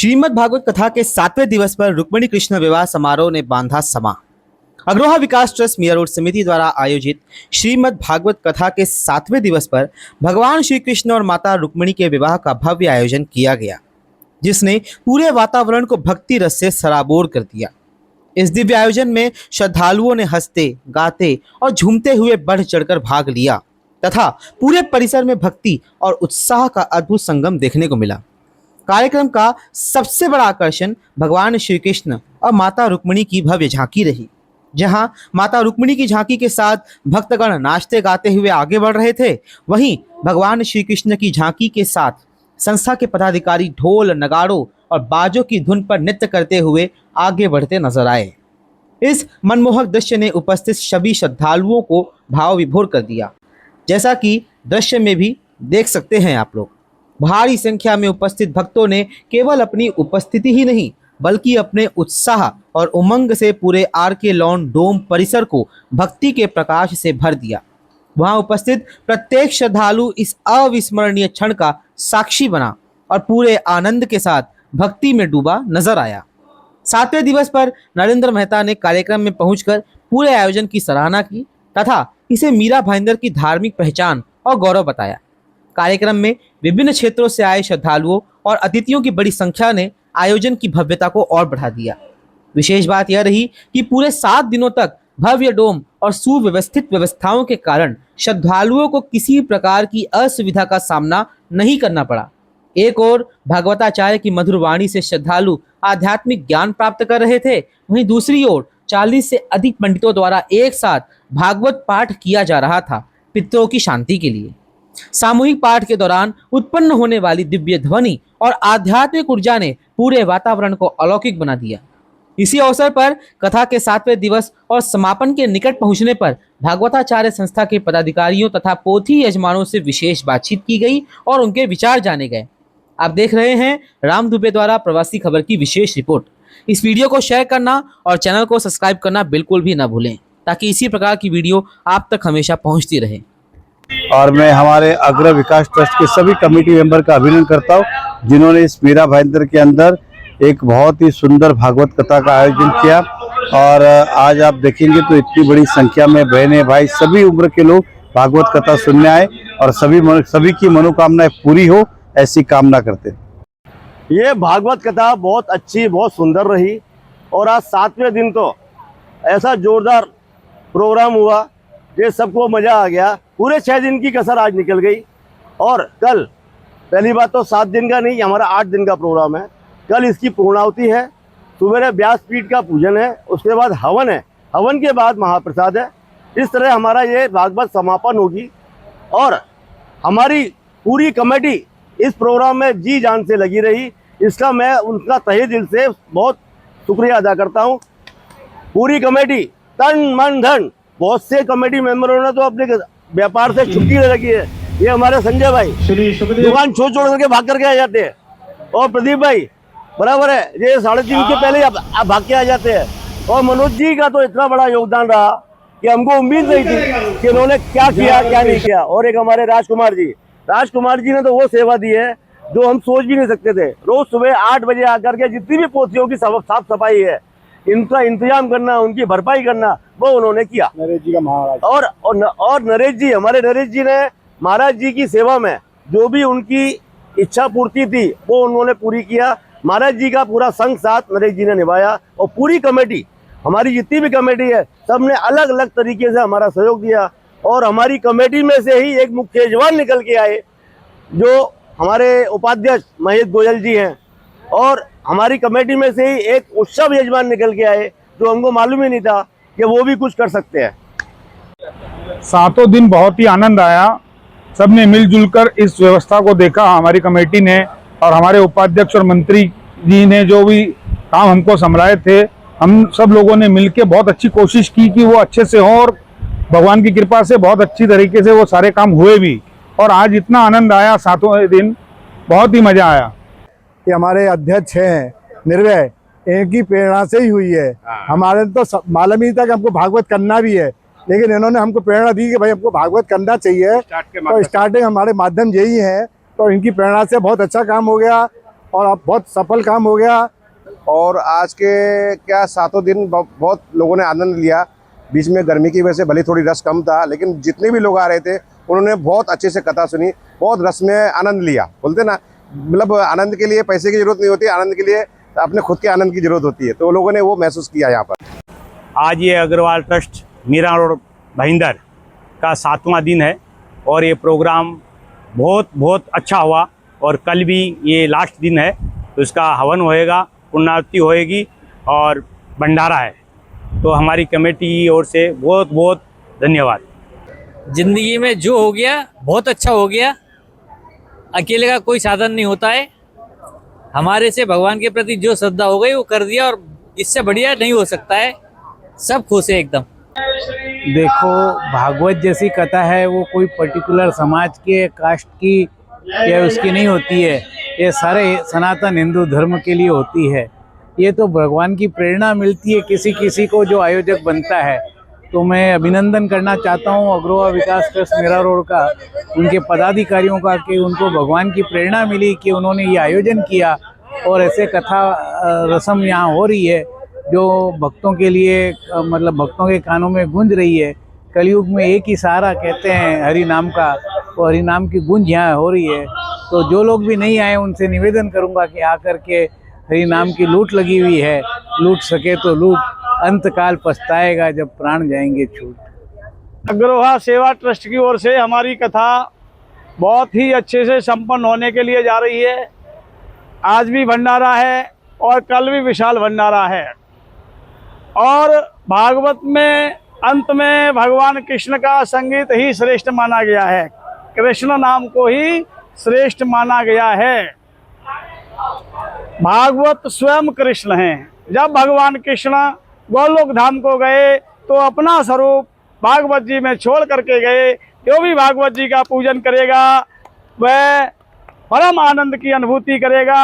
श्रीमद् भागवत कथा के 7वें दिवस पर रुक्मिणी कृष्ण विवाह समारोह ने बांधा समा। अग्रोहा विकास ट्रस्ट मिया रोड समिति द्वारा आयोजित श्रीमद् भागवत कथा के 7वें दिवस पर भगवान श्री कृष्ण और माता रुक्मिणी के विवाह का भव्य आयोजन किया गया, जिसने पूरे वातावरण को भक्ति रस से सराबोर कर दिया। इस दिव्य आयोजन में श्रद्धालुओं ने हंसते, गाते और झूमते हुए बढ़ चढ़कर भाग लिया तथा पूरे परिसर में भक्ति और उत्साह का अद्भुत संगम देखने को मिला। कार्यक्रम का सबसे बड़ा आकर्षण भगवान श्री कृष्ण और माता रुक्मिणी की भव्य झांकी रही, जहां माता रुक्मिणी की झांकी के साथ भक्तगण नाचते गाते हुए आगे बढ़ रहे थे। वहीं भगवान श्री कृष्ण की झांकी के साथ संस्था के पदाधिकारी ढोल, नगाड़ों और बाजों की धुन पर नृत्य करते हुए आगे बढ़ते नजर आए। इस मनमोहक दृश्य ने उपस्थित सभी श्रद्धालुओं को भाव विभोर कर दिया। जैसा कि दृश्य में भी देख सकते हैं आप लोग, भारी संख्या में उपस्थित भक्तों ने केवल अपनी उपस्थिति ही नहीं बल्कि अपने उत्साह और उमंग से पूरे आर.के. लॉन डोम परिसर को भक्ति के प्रकाश से भर दिया। वहां उपस्थित प्रत्येक श्रद्धालु इस अविस्मरणीय क्षण का साक्षी बना और पूरे आनंद के साथ भक्ति में डूबा नजर आया। 7वें दिवस पर नरेंद्र मेहता ने कार्यक्रम में पहुंचकर पूरे आयोजन की सराहना की तथा इसे मीरा भाईंदर की धार्मिक पहचान और गौरव बताया। कार्यक्रम में विभिन्न क्षेत्रों से आए श्रद्धालुओं और अतिथियों की बड़ी संख्या ने आयोजन की भव्यता को और बढ़ा दिया। विशेष बात यह रही कि पूरे 7 दिनों तक भव्य डोम और सुव्यवस्थित व्यवस्थाओं के कारण श्रद्धालुओं को किसी प्रकार की असुविधा का सामना नहीं करना पड़ा। एक ओर भागवताचार्य की मधुर वाणी से श्रद्धालु आध्यात्मिक ज्ञान प्राप्त कर रहे थे, वहीं दूसरी ओर 40 से अधिक पंडितों द्वारा एक साथ भागवत पाठ किया जा रहा था पितरों की शांति के लिए। सामूहिक पाठ के दौरान उत्पन्न होने वाली दिव्य ध्वनि और आध्यात्मिक ऊर्जा ने पूरे वातावरण को अलौकिक बना दिया। इसी अवसर पर कथा के 7वें दिवस और समापन के निकट पहुंचने पर भागवताचार्य संस्था के पदाधिकारियों तथा पोथी यजमानों से विशेष बातचीत की गई और उनके विचार जाने गए। आप देख रहे हैं राम दुबे द्वारा प्रवासी खबर की विशेष रिपोर्ट। इस वीडियो को शेयर करना और चैनल को सब्सक्राइब करना बिल्कुल भी न भूलें, ताकि इसी प्रकार की वीडियो आप तक हमेशा पहुंचती रहे। और मैं हमारे अग्र विकास ट्रस्ट के सभी कमेटी मेंबर का अभिनंदन करता हूं, जिन्होंने इस मीरा भाईंदर के अंदर एक बहुत ही सुंदर भागवत कथा का आयोजन किया। और आज आप देखेंगे तो इतनी बड़ी संख्या में बहनें, भाई, सभी उम्र के लोग भागवत कथा सुनने आए और सभी की मनोकामनाएं पूरी हो, ऐसी कामना करते। ये भागवत कथा बहुत अच्छी, बहुत सुंदर रही और आज 7वें दिन तो ऐसा जोरदार प्रोग्राम हुआ कि सबको मज़ा आ गया। पूरे 6 दिन की कसर आज निकल गई और कल, पहली बात तो 7 दिन का नहीं, हमारा 8 दिन का प्रोग्राम है। कल इसकी पूर्णाहुति है, सुबह व्यासपीठ का पूजन है, उसके बाद हवन है, हवन के बाद महाप्रसाद है। इस तरह हमारा ये भागवत समापन होगी और हमारी पूरी कमेटी इस प्रोग्राम में जी जान से लगी रही। इसका मैं उनका तहे दिल से बहुत शुक्रिया अदा करता हूँ। पूरी कमेटी तन मन धन, बहुत से कमेटी मेंबरों ने तो अपने व्यापार से छुट्टी ले रखी है। ये हमारे संजय भाई दुकान छोड़ करके भाग करके आ जाते हैं और प्रदीप भाई बराबर है, ये 3:30 के पहले आप भाग के आ जाते हैं। और मनोज जी का तो इतना बड़ा योगदान रहा कि हमको उम्मीद नहीं थी कि उन्होंने क्या किया क्या नहीं किया। और एक हमारे राजकुमार जी ने तो वो सेवा दी है जो हम सोच भी नहीं सकते थे। रोज सुबह 8 बजे आकर के जितनी भी पोथियों की साफ सफाई है, इनका इंतजाम करना, उनकी भरपाई करना, वो उन्होंने किया। नरेश जी का महाराज और नरेश जी, हमारे नरेश जी ने महाराज जी की सेवा में जो भी उनकी इच्छा पूर्ति थी वो उन्होंने पूरी किया। महाराज जी का पूरा संग साथ नरेश जी ने निभाया और पूरी कमेटी, हमारी जितनी भी कमेटी है, सबने अलग अलग तरीके से हमारा सहयोग दिया। और हमारी कमेटी में से ही एक मुख्य यजमान निकल के आए जो हमारे उपाध्यक्ष महेश गोयल जी हैं, और हमारी कमेटी में से ही एक उत्सव यजमान निकल के आए जो हमको मालूम ही नहीं था कि वो भी कुछ कर सकते हैं। 7 दिन बहुत ही आनंद आया। सबने मिलजुल कर इस व्यवस्था को देखा, हमारी कमेटी ने और हमारे उपाध्यक्ष और मंत्री जी ने जो भी काम हमको संभाले थे, हम सब लोगों ने मिलकर बहुत अच्छी कोशिश की कि वो अच्छे से हो और भगवान की कृपा से बहुत अच्छी तरीके से वो सारे काम हुए भी। और आज इतना आनंद आया, 7वें दिन बहुत ही मजा आया। कि हमारे अध्यक्ष हैं निर्भय, इनकी प्रेरणा से ही हुई है। हमारे तो मालूम ही था कि हमको भागवत करना भी है, लेकिन इन्होंने हमको प्रेरणा दी कि भाई हमको भागवत करना चाहिए। तो स्टार्टिंग हमारे माध्यम यही है, तो इनकी प्रेरणा से बहुत अच्छा काम हो गया। और अब बहुत सफल काम हो गया। और आज के क्या 7 दिन बहुत लोगों ने आनंद लिया। बीच में गर्मी की वजह से भले थोड़ी रस कम था, लेकिन जितने भी लोग आ रहे थे उन्होंने बहुत अच्छे से कथा सुनी, बहुत रस में आनंद लिया। बोलते ना, मतलब आनंद के लिए पैसे की जरूरत नहीं होती, आनंद के लिए अपने खुद के आनंद की जरूरत होती है। तो लोगों ने वो महसूस किया यहाँ पर। आज ये अग्रवाल ट्रस्ट मीरा रोड भाईंदर का 7वां दिन है और ये प्रोग्राम बहुत अच्छा हुआ। और कल भी ये लास्ट दिन है, तो इसका हवन होएगा, पुण्याहुति होएगी और भंडारा है। तो हमारी कमेटी की ओर से बहुत धन्यवाद। जिंदगी में जो हो गया बहुत अच्छा हो गया। अकेले का कोई साधन नहीं होता है। हमारे से भगवान के प्रति जो श्रद्धा हो गई वो कर दिया, और इससे बढ़िया नहीं हो सकता है। सब खुश है एकदम। देखो, भागवत जैसी कथा है वो कोई पर्टिकुलर समाज के कास्ट की या उसकी नहीं होती है, ये सारे सनातन हिंदू धर्म के लिए होती है। ये तो भगवान की प्रेरणा मिलती है किसी किसी को जो आयोजक बनता है। तो मैं अभिनंदन करना चाहता हूँ अग्रवा विकास ट्रस्ट मीरा रोड का, उनके पदाधिकारियों का, कि उनको भगवान की प्रेरणा मिली कि उन्होंने ये आयोजन किया और ऐसे कथा रस्म यहाँ हो रही है जो भक्तों के लिए, मतलब भक्तों के कानों में गूंज रही है। कलयुग में एक ही सहारा कहते हैं हरि नाम का, तो हरि नाम की गूंज यहाँ हो रही है। तो जो लोग भी नहीं आए उनसे निवेदन करूँगा कि आकर के, हरि नाम की लूट लगी हुई है, लूट सके तो लूट, अंतकाल पछताएगा जब प्राण जाएंगे छूट। अग्रवा सेवा ट्रस्ट की ओर से हमारी कथा बहुत ही अच्छे से संपन्न होने के लिए जा रही है। आज भी भंडारा है और कल भी विशाल भंडारा है। और भागवत में अंत में भगवान कृष्ण का संगीत ही श्रेष्ठ माना गया है। कृष्ण नाम को ही श्रेष्ठ माना गया है। भागवत स्वयं कृष्ण हैं। जब भगवान कृष्ण गोलोक धाम को गए तो अपना स्वरूप भागवत जी में छोड़ करके गए। जो भी भागवत जी का पूजन करेगा वह परम आनंद की अनुभूति करेगा।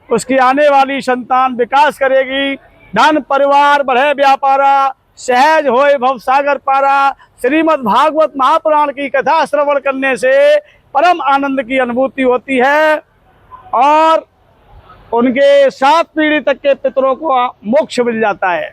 उसकी आने वाली संतान विकास करेगी। धन परिवार बढ़े व्यापारा, सहज होए भव सागर पारा। श्रीमद् भागवत महापुराण की कथा श्रवण करने से परम आनंद की अनुभूति होती है और उनके 7 पीढ़ी तक के पितरों को मोक्ष मिल जाता है।